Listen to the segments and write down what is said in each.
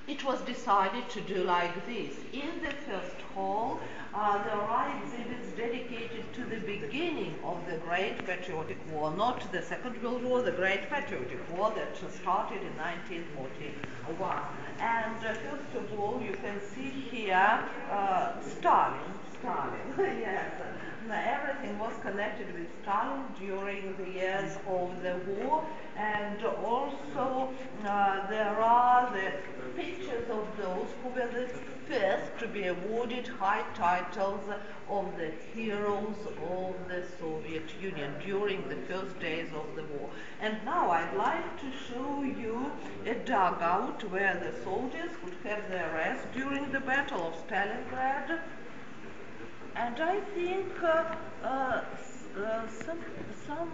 it was decided to do like this. In the first hall, there are exhibits dedicated to the beginning of the Great Patriotic War, not the Second World War, the Great Patriotic War that started in 1941. And first of all, you can see here Stalin, yes. Everything was connected with Stalin during the years of the war, and also there are the pictures of those who were the first to be awarded high titles of the heroes of the Soviet Union during the first days of the war. And now I'd like to show you a dugout where the soldiers could have their rest during the Battle of Stalingrad. And I think some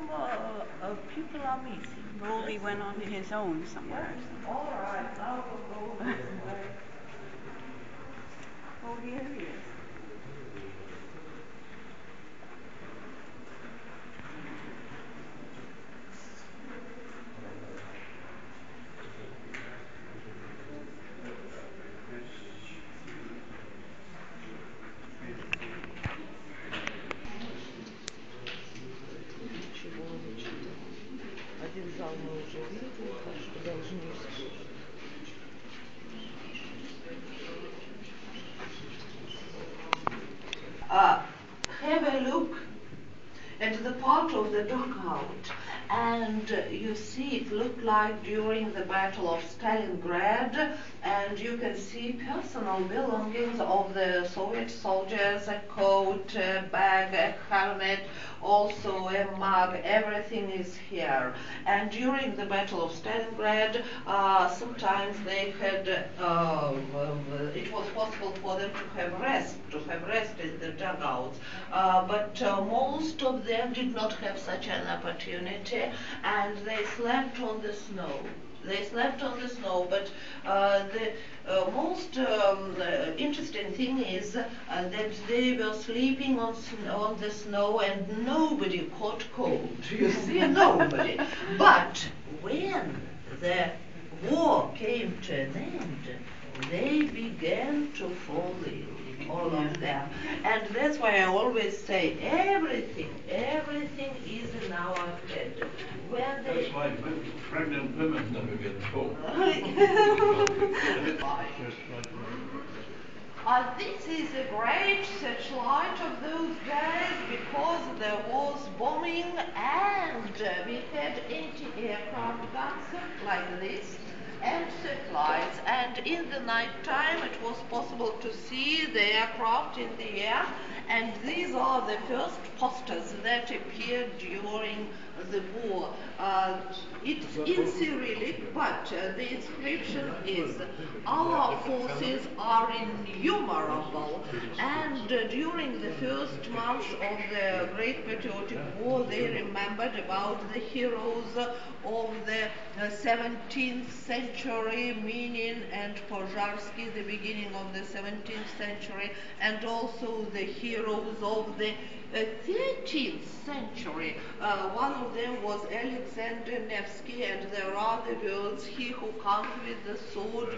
people are missing. Probably went on his own somewhere. Yes? All right, now we'll go this way. Oh, here he is. Один зал мы уже видели, так что должны слушать. Have a look at the part of the dugout, and you see it looked like during the Battle of Stalingrad, and you can see personal belongings of the Soviet soldiers, a coat, a bag, a helmet, also a mug, everything is here. And during the Battle of Stalingrad, sometimes they had, it was possible for them to have rest in the dugouts, but most of them did not have such an opportunity, and they slept on the snow. But the most interesting thing is that they were sleeping on the snow and nobody caught cold. You see, nobody. But when the war came to an end, they began to fall ill, all of them. And that's why I always say everything is in our head. That's why pregnant women never get cold. This is a great searchlight of those days because there was bombing and we had anti-aircraft guns like this and searchlights, and in the night time it was possible to see the aircraft in the air, and these are the first posters that appeared during the war. It's in Cyrillic, but the inscription is "Our forces are innumerable," and during the first months of the Great Patriotic War they remembered about the heroes of the 17th century, Minin and Požarsky, the beginning of the 17th century, and also the heroes of the 13th century. One of them was Alexander Nevsky, and there are the words, "He who comes with the sword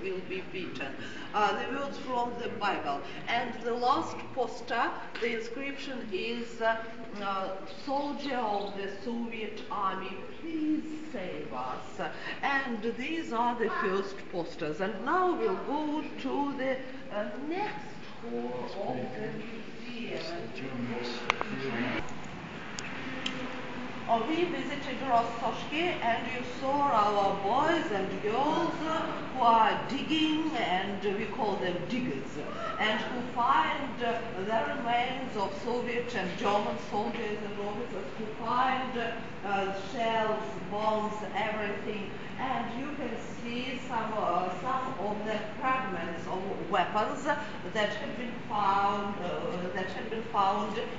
will be beaten." The words from the Bible. And the last poster, the inscription is "Soldier of the Soviet Army, please save us." And these are the first posters. And now we'll go to the next hall of the museum. We visited Rostoshki, and you saw our boys and girls who are digging, and we call them diggers, and who find the remains of Soviet and German soldiers and officers, who find shells, bombs, everything. And you can see some of the fragments of weapons that had been found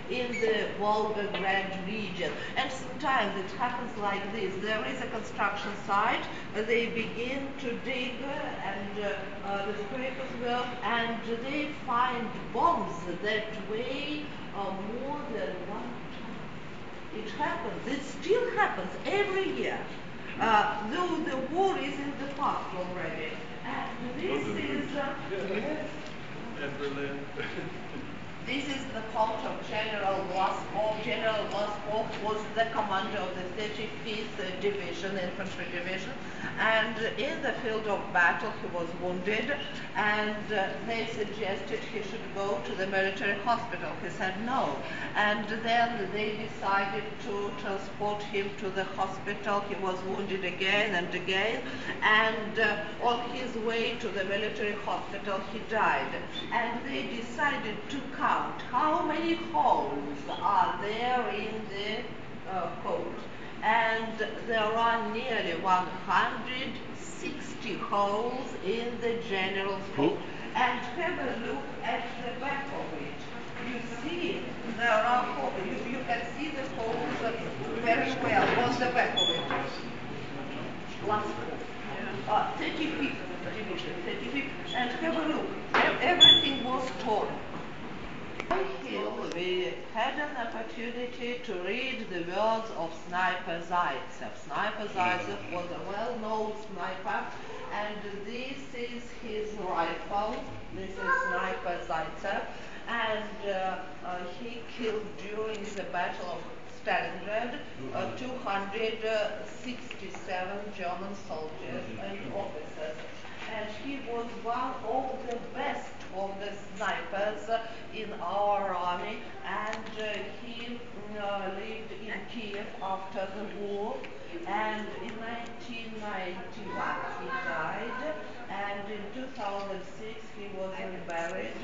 in the Volgograd region. And sometimes it happens like this: there is a construction site, they begin to dig, and the scrapers work, and they find bombs that weigh more than 1 ton. It happens. It still happens every year. Though the war is in the past already. Yes. Yeah, brilliant. This is the coat of General Glaskov. General Glaskov was the commander of the 35th Division, Infantry Division, and in the field of battle he was wounded, and they suggested he should go to the military hospital. He said no, and then they decided to transport him to the hospital. He was wounded again and again, and on his way to the military hospital he died, and they decided to count how many holes are there in the coat, and there are nearly 160 holes in the general's coat. And have a look at the back of it. You see there are holes. You can see the holes very well on the back of it. Last hole. 35th division, 35th, and have a look. Everything was torn. Here we had an opportunity to read the words of Sniper Zaitsev. Sniper Zaitsev was a well-known sniper, and this is his rifle. This is Sniper Zaitsev, and he killed during the Battle of Stalingrad 267 German soldiers and officers. And he was one of the best of the snipers in our army, and he lived in Kiev after the war, and in 1991 he died, and in 2006 he was reburied.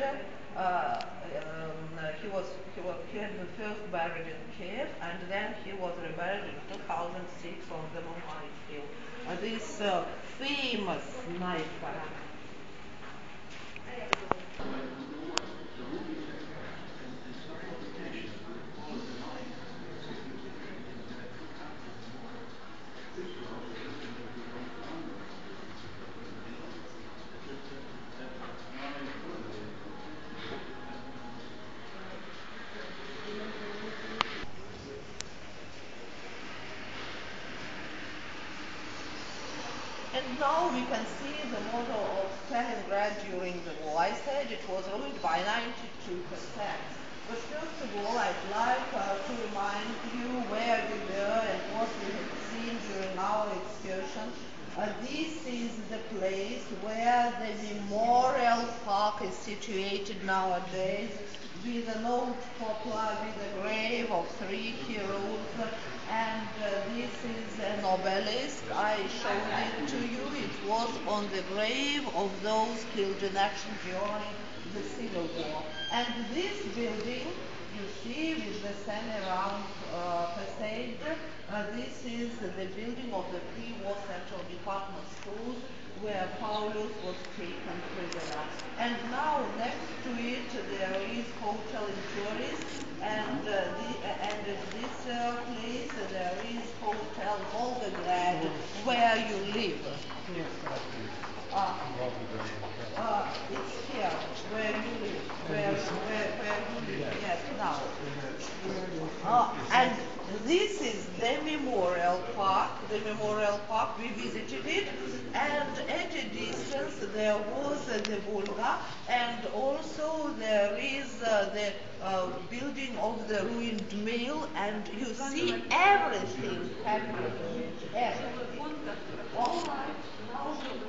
He had been first buried in Kiev, and then he was reburied in 2006 on the Mumbai field. This famous sniper. And now we can see the model of Stalingrad during the war. I said it was ruined by 92%. But first of all, I'd like to remind you where we were and what we had seen during our excursion. This is the place where the memorial park is situated nowadays, with an old poplar with a grave of 3 heroes, and this is an obelisk. I showed it to you. It was on the grave of those killed in action during the Civil War. And this building, you see, with the semi-round facade, this is the building of the pre-war Central Department Schools, where Paulus was taken prisoner. And now next to it there is hotel and tourist, and at this place there is hotel Volgograd, where you live. It's here where you live, where you live. Yes, now. And this is the memorial park. The memorial park, we visited it, and at a distance there was the Volga, and also there is the building of the ruined mill, and you see everything happening. Everything. All right. Now we go.